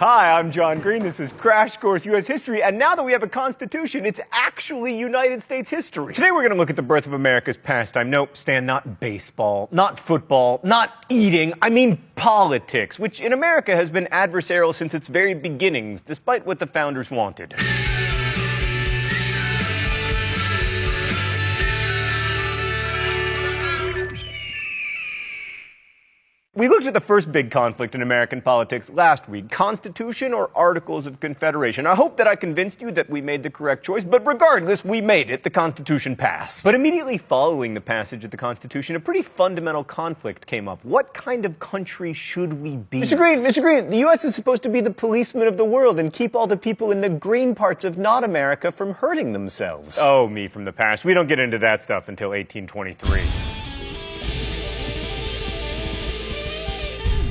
Hi, I'm John Green. This is Crash Course U.S. History, and now that we have a Constitution, it's actually United States history. Today we're going to look at the birth of America's pastime. Nope, Stan, not baseball, not football, not eating, I mean politics, which in America has been adversarial since its very beginnings, despite what the founders wanted. We looked at the first big conflict in American politics last week, Constitution or Articles of Confederation. I hope that I convinced you that we made the correct choice, but regardless, we made it. The Constitution passed. But immediately following the passage of the Constitution, a pretty fundamental conflict came up. What kind of country should we be? Mr. Green, the U.S. is supposed to be the policeman of the world and keep all the people in the green parts of not America from hurting themselves. Oh, me from the past. We don't get into that stuff until 1823.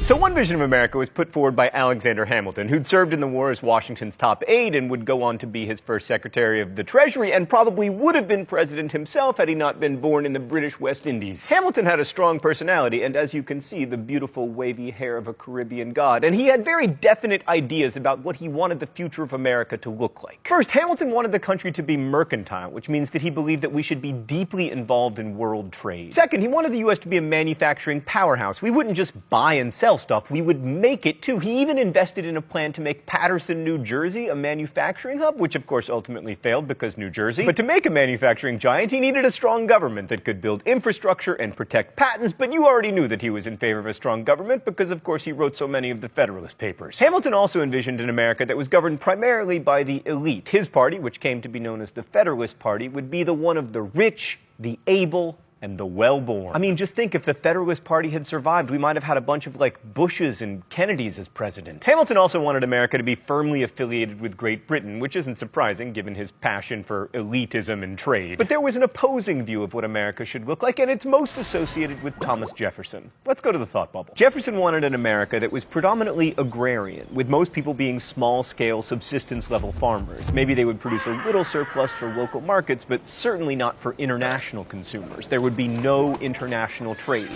So one vision of America was put forward by Alexander Hamilton, who'd served in the war as Washington's top aide and would go on to be his first Secretary of the Treasury and probably would have been president himself had he not been born in the British West Indies. Hamilton had a strong personality and, as you can see, the beautiful wavy hair of a Caribbean god. And he had very definite ideas about what he wanted the future of America to look like. First, Hamilton wanted the country to be mercantile, which means that he believed that we should be deeply involved in world trade. Second, he wanted the U.S. to be a manufacturing powerhouse. We wouldn't just buy and sell stuff, we would make it too. He even invested in a plan to make Paterson, New Jersey a manufacturing hub, which of course ultimately failed because New Jersey. But to make a manufacturing giant, he needed a strong government that could build infrastructure and protect patents, but you already knew that he was in favor of a strong government because of course he wrote so many of the Federalist Papers. Hamilton also envisioned an America that was governed primarily by the elite. His party, which came to be known as the Federalist Party, would be the one of the rich, the able, and the well-born. I mean, just think, if the Federalist Party had survived, we might have had a bunch of, Bushes and Kennedys as president. Hamilton also wanted America to be firmly affiliated with Great Britain, which isn't surprising given his passion for elitism and trade. But there was an opposing view of what America should look like, and it's most associated with Thomas Jefferson. Let's go to the thought bubble. Jefferson wanted an America that was predominantly agrarian, with most people being small-scale, subsistence-level farmers. Maybe they would produce a little surplus for local markets, but certainly not for international consumers. There would be no international trade.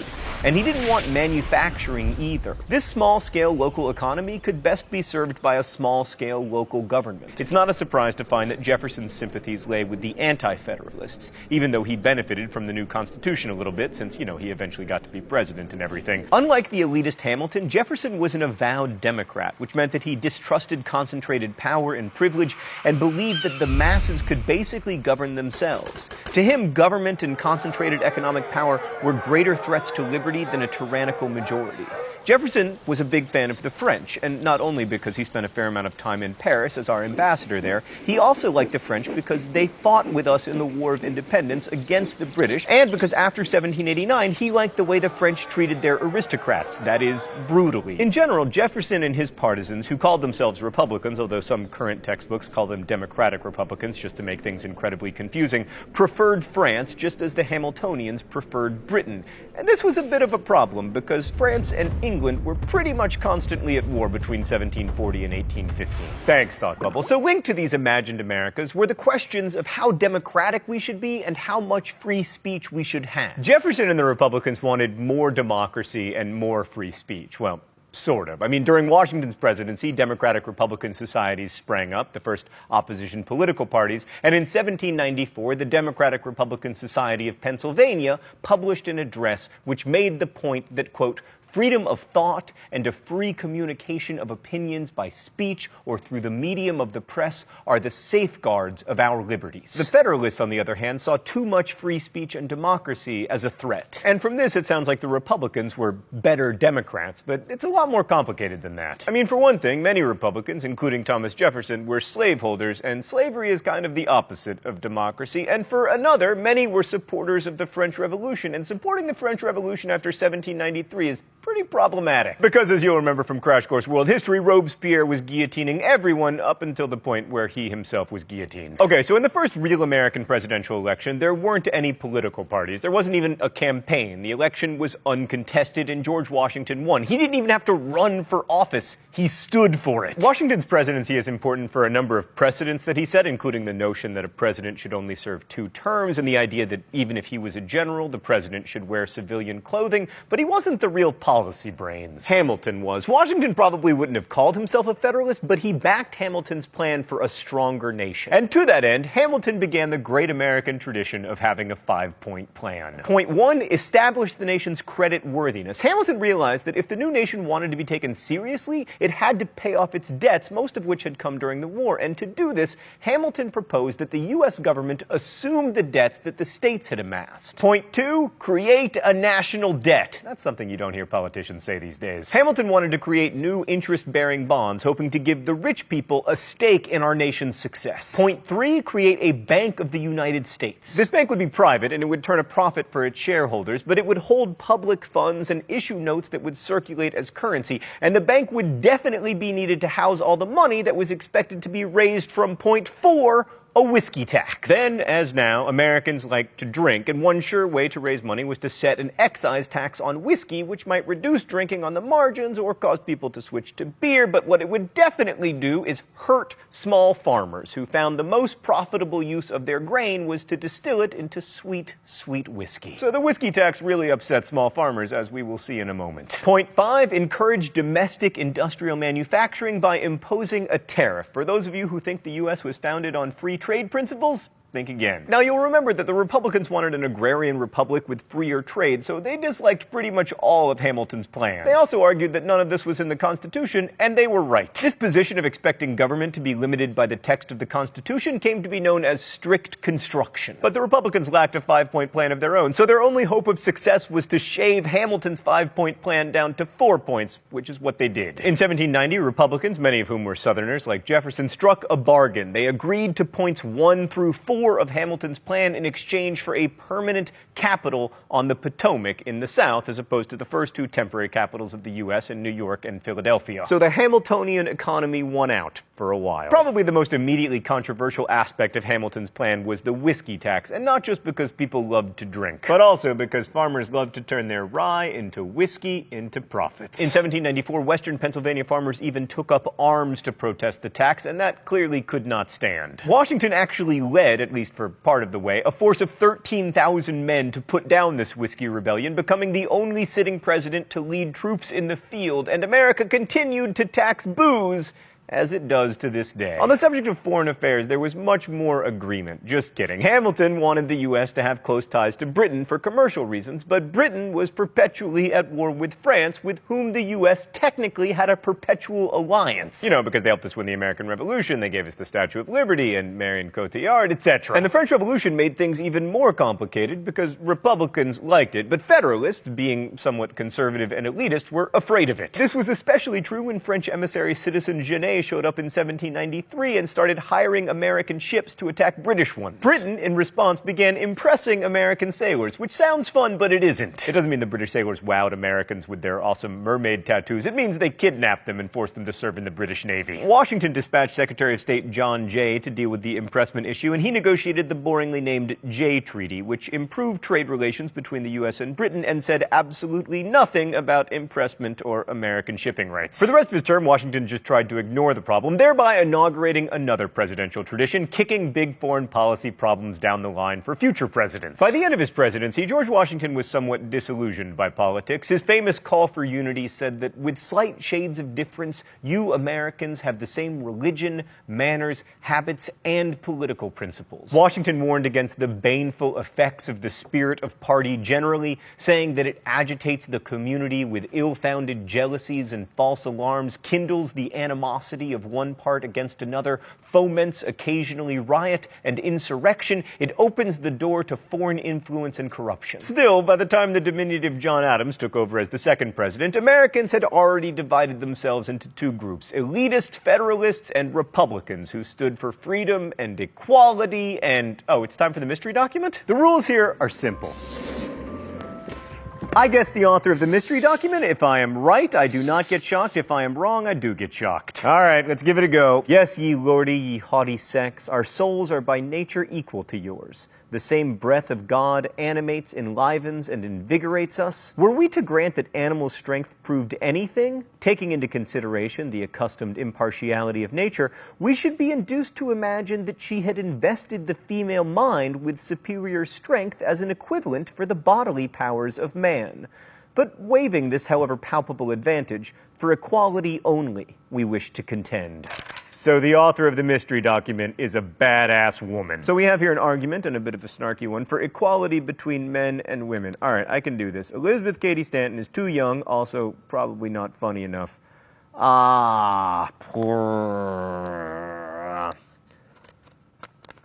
And he didn't want manufacturing either. This small-scale local economy could best be served by a small-scale local government. It's not a surprise to find that Jefferson's sympathies lay with the anti-federalists, even though he benefited from the new Constitution a little bit since, he eventually got to be president and everything. Unlike the elitist Hamilton, Jefferson was an avowed Democrat, which meant that he distrusted concentrated power and privilege and believed that the masses could basically govern themselves. To him, government and concentrated economic power were greater threats to liberty than a tyrannical majority. Jefferson was a big fan of the French, and not only because he spent a fair amount of time in Paris as our ambassador there, he also liked the French because they fought with us in the War of Independence against the British, and because after 1789 he liked the way the French treated their aristocrats, that is, brutally. In general, Jefferson and his partisans, who called themselves Republicans, although some current textbooks call them Democratic Republicans just to make things incredibly confusing, preferred France just as the Hamiltonians preferred Britain. And this was a bit of a problem because France and England were pretty much constantly at war between 1740 and 1815. Thanks, Thought Bubble. So linked to these imagined Americas were the questions of how democratic we should be and how much free speech we should have. Jefferson and the Republicans wanted more democracy and more free speech. Well, sort of. I mean, during Washington's presidency, Democratic-Republican societies sprang up, the first opposition political parties, and in 1794, the Democratic-Republican Society of Pennsylvania published an address which made the point that, quote, freedom of thought and a free communication of opinions by speech or through the medium of the press are the safeguards of our liberties. The Federalists, on the other hand, saw too much free speech and democracy as a threat. And from this, it sounds like the Republicans were better Democrats, but it's a lot more complicated than that. I mean, for one thing, many Republicans, including Thomas Jefferson, were slaveholders, and slavery is kind of the opposite of democracy. And for another, many were supporters of the French Revolution, and supporting the French Revolution after 1793 is pretty problematic. Because, as you'll remember from Crash Course World History, Robespierre was guillotining everyone up until the point where he himself was guillotined. Okay, so in the first real American presidential election, there weren't any political parties. There wasn't even a campaign. The election was uncontested, and George Washington won. He didn't even have to run for office. He stood for it. Washington's presidency is important for a number of precedents that he set, including the notion that a president should only serve 2 terms, and the idea that even if he was a general, the president should wear civilian clothing. But he wasn't the real politician. policy brains. Hamilton was. Washington probably wouldn't have called himself a Federalist, but he backed Hamilton's plan for a stronger nation. And to that end, Hamilton began the great American tradition of having a 5-point plan. Point 1, establish the nation's credit worthiness. Hamilton realized that if the new nation wanted to be taken seriously, it had to pay off its debts, most of which had come during the war. And to do this, Hamilton proposed that the U.S. government assume the debts that the states had amassed. Point 2, create a national debt. That's something you don't hear politicians say these days. Hamilton wanted to create new interest-bearing bonds, hoping to give the rich people a stake in our nation's success. Point 3, create a Bank of the United States. This bank would be private and it would turn a profit for its shareholders, but it would hold public funds and issue notes that would circulate as currency, and the bank would definitely be needed to house all the money that was expected to be raised from point 4, a whiskey tax. Then, as now, Americans like to drink, and one sure way to raise money was to set an excise tax on whiskey, which might reduce drinking on the margins or cause people to switch to beer, but what it would definitely do is hurt small farmers, who found the most profitable use of their grain was to distill it into sweet, sweet whiskey. So the whiskey tax really upset small farmers, as we will see in a moment. Point 5, encourage domestic industrial manufacturing by imposing a tariff. For those of you who think the U.S. was founded on free trade principles, think again. Now, you'll remember that the Republicans wanted an agrarian republic with freer trade, so they disliked pretty much all of Hamilton's plan. They also argued that none of this was in the Constitution, and they were right. This position of expecting government to be limited by the text of the Constitution came to be known as strict construction. But the Republicans lacked a 5-point plan of their own, so their only hope of success was to shave Hamilton's 5-point plan down to 4 points, which is what they did. In 1790, Republicans, many of whom were Southerners like Jefferson, struck a bargain. They agreed to points 1 through 4 of Hamilton's plan in exchange for a permanent capital on the Potomac in the South, as opposed to the first 2 temporary capitals of the U.S. in New York and Philadelphia. So the Hamiltonian economy won out for a while. Probably the most immediately controversial aspect of Hamilton's plan was the whiskey tax, and not just because people loved to drink, but also because farmers loved to turn their rye into whiskey into profits. In 1794, Western Pennsylvania farmers even took up arms to protest the tax, and that clearly could not stand. Washington actually led, at least for part of the way, a force of 13,000 men to put down this whiskey rebellion, becoming the only sitting president to lead troops in the field, and America continued to tax booze as it does to this day. On the subject of foreign affairs, there was much more agreement. Just kidding. Hamilton wanted the U.S. to have close ties to Britain for commercial reasons, but Britain was perpetually at war with France, with whom the U.S. technically had a perpetual alliance. You know, because they helped us win the American Revolution, they gave us the Statue of Liberty and Marion Cotillard, etc. And the French Revolution made things even more complicated because Republicans liked it, but Federalists, being somewhat conservative and elitist, were afraid of it. This was especially true when French emissary Citizen Genet showed up in 1793 and started hiring American ships to attack British ones. Britain, in response, began impressing American sailors, which sounds fun, but it isn't. It doesn't mean the British sailors wowed Americans with their awesome mermaid tattoos. It means they kidnapped them and forced them to serve in the British Navy. Washington dispatched Secretary of State John Jay to deal with the impressment issue, and he negotiated the boringly named Jay Treaty, which improved trade relations between the U.S. and Britain and said absolutely nothing about impressment or American shipping rights. For the rest of his term, Washington just tried to ignore the problem, thereby inaugurating another presidential tradition, kicking big foreign policy problems down the line for future presidents. By the end of his presidency, George Washington was somewhat disillusioned by politics. His famous call for unity said that with slight shades of difference, you Americans have the same religion, manners, habits, and political principles. Washington warned against the baneful effects of the spirit of party generally, saying that it agitates the community with ill-founded jealousies and false alarms, kindles the animosity of one part against another, foments occasionally riot and insurrection. It opens the door to foreign influence and corruption. Still, by the time the diminutive John Adams took over as the second president, Americans had already divided themselves into 2 groups, elitist Federalists and Republicans, who stood for freedom and equality and... Oh, it's time for the mystery document? The rules here are simple. I guess the author of the mystery document. If I am right, I do not get shocked. If I am wrong, I do get shocked. All right, let's give it a go. Yes, ye lordy, ye haughty sex, our souls are by nature equal to yours. The same breath of God animates, enlivens, and invigorates us. Were we to grant that animal strength proved anything, taking into consideration the accustomed impartiality of nature, we should be induced to imagine that she had invested the female mind with superior strength as an equivalent for the bodily powers of man. But waiving this, however palpable advantage, for equality only, we wish to contend. So the author of the mystery document is a badass woman. So we have here an argument, and a bit of a snarky one, for equality between men and women. All right, I can do this. Elizabeth Cady Stanton is too young, also probably not funny enough. Poor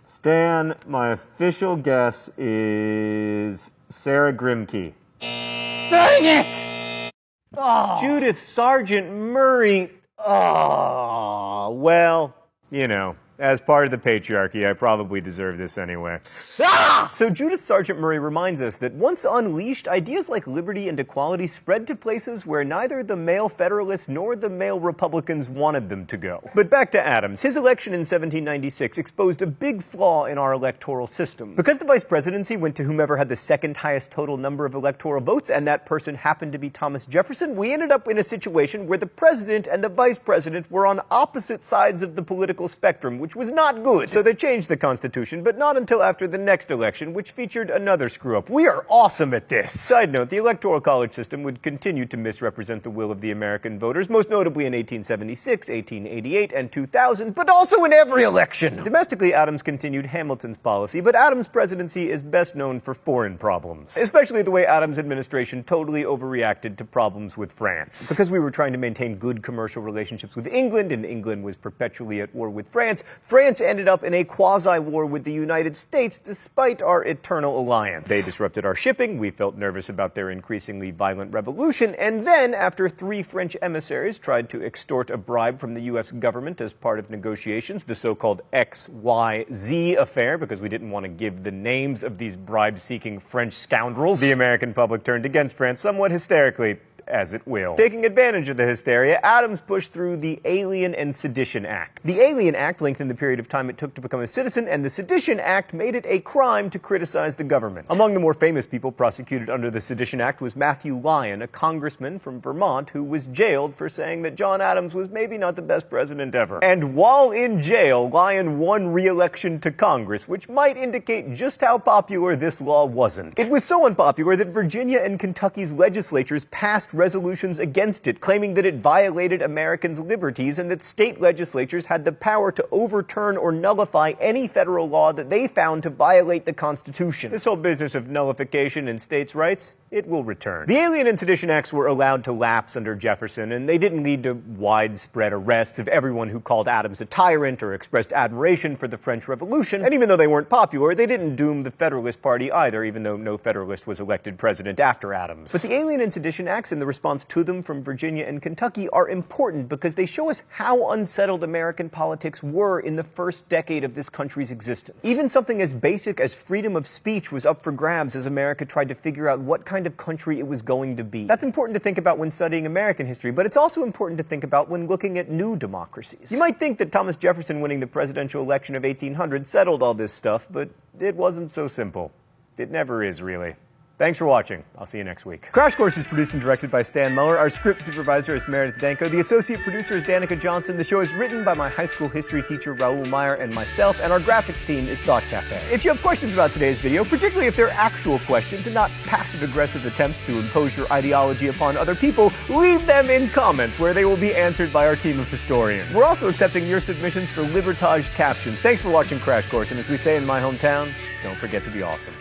Stan, my official guess is Sarah Grimke. Dang it! Oh. Judith Sargent Murray. Oh, well, you know, as part of the patriarchy, I probably deserve this anyway. So Judith Sargent Murray reminds us that once unleashed, ideas like liberty and equality spread to places where neither the male Federalists nor the male Republicans wanted them to go. But back to Adams. His election in 1796 exposed a big flaw in our electoral system. Because the vice presidency went to whomever had the second highest total number of electoral votes, and that person happened to be Thomas Jefferson, we ended up in a situation where the president and the vice president were on opposite sides of the political spectrum, which was not good. So they changed the Constitution, but not until after the next election, which featured another screw-up. We are awesome at this! Side note, the Electoral College system would continue to misrepresent the will of the American voters, most notably in 1876, 1888, and 2000, but also in every election! Domestically, Adams continued Hamilton's policy, but Adams' presidency is best known for foreign problems. Especially the way Adams' administration totally overreacted to problems with France. Because we were trying to maintain good commercial relationships with England, and England was perpetually at war with France, France ended up in a quasi-war with the United States despite our eternal alliance. They disrupted our shipping, we felt nervous about their increasingly violent revolution, and then, after 3 French emissaries tried to extort a bribe from the US government as part of negotiations, the so-called XYZ affair, because we didn't want to give the names of these bribe-seeking French scoundrels, the American public turned against France somewhat hysterically, as it will. Taking advantage of the hysteria, Adams pushed through the Alien and Sedition Act. The Alien Act lengthened the period of time it took to become a citizen, and the Sedition Act made it a crime to criticize the government. Among the more famous people prosecuted under the Sedition Act was Matthew Lyon, a congressman from Vermont who was jailed for saying that John Adams was maybe not the best president ever. And while in jail, Lyon won re-election to Congress, which might indicate just how popular this law wasn't. It was so unpopular that Virginia and Kentucky's legislatures passed resolutions against it, claiming that it violated Americans' liberties and that state legislatures had the power to overturn or nullify any federal law that they found to violate the Constitution. This whole business of nullification in states' rights, it will return. The Alien and Sedition Acts were allowed to lapse under Jefferson, and they didn't lead to widespread arrests of everyone who called Adams a tyrant or expressed admiration for the French Revolution, and even though they weren't popular, they didn't doom the Federalist Party either, even though no Federalist was elected president after Adams. But the Alien and Sedition Acts and the response to them from Virginia and Kentucky are important because they show us how unsettled American politics were in the first decade of this country's existence. Even something as basic as freedom of speech was up for grabs as America tried to figure out what kind of country it was going to be. That's important to think about when studying American history, but it's also important to think about when looking at new democracies. You might think that Thomas Jefferson winning the presidential election of 1800 settled all this stuff, but it wasn't so simple. It never is, really. Thanks for watching. I'll see you next week. Crash Course is produced and directed by Stan Muller. Our script supervisor is Meredith Danko. The associate producer is Danica Johnson. The show is written by my high school history teacher, Raoul Meyer, and myself, and our graphics team is Thought Cafe. If you have questions about today's video, particularly if they're actual questions and not passive-aggressive attempts to impose your ideology upon other people, leave them in comments where they will be answered by our team of historians. We're also accepting your submissions for Libertage captions. Thanks for watching Crash Course, and as we say in my hometown, don't forget to be awesome.